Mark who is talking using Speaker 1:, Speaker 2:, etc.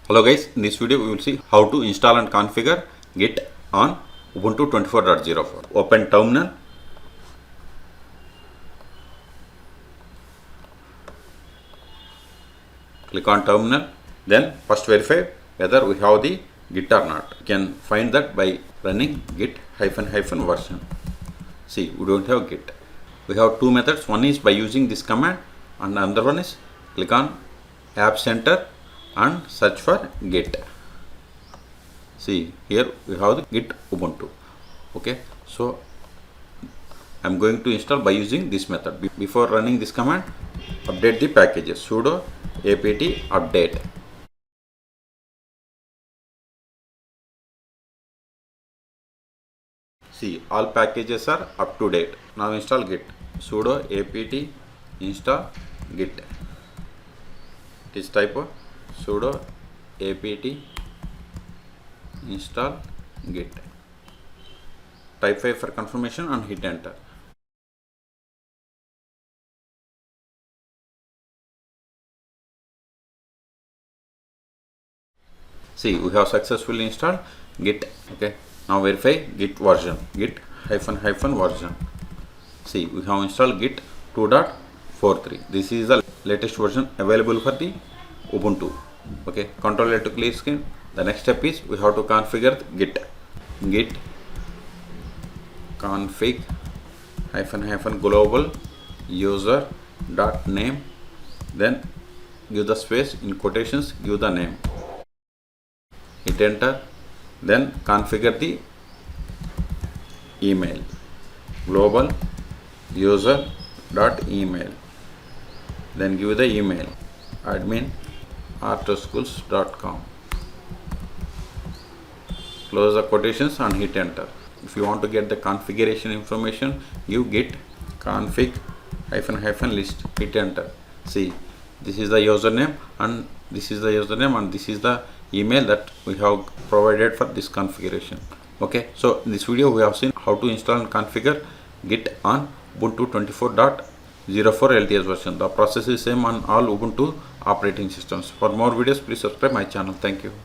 Speaker 1: Hello guys, in this video we will see how to install and configure Git on Ubuntu 24.04. Open terminal. Click on terminal. Then first verify whether we have the Git or not. You can find that by running git ---- version. See, we don't have Git. We have two methods. One is by using this command and another one is click on App Center and search for Git. See, here we have the Git Ubuntu. Okay, so I'm going to install by using this method. Before running this command, update the packages. Sudo apt update. See, all packages are up to date. Now install Git. Sudo apt install Git. This type of sudo apt install Git. Type 5 for confirmation and hit enter. See, we have successfully installed Git. Okay, now verify Git version. Git ---- version. See, we have installed Git 2.43. This is the latest version available for the Ubuntu. Okay, Control L to clear screen. The next step is we have to configure Git. Git config ---- global user dot name. Then give the space in quotations. Give the name. Hit enter. Then configure the email. Global user dot email. Then give the email admin@artoschools.com. Close the quotations and hit enter. If you want to get the configuration information, give git config ---- list. Hit enter. See, this is the username and this is the username and this is the email that we have provided for this configuration. Okay, so in this video we have seen how to install and configure Git on Ubuntu 24.04 LTS version. The process is same on all Ubuntu operating systems. For more videos, please subscribe my channel. Thank you.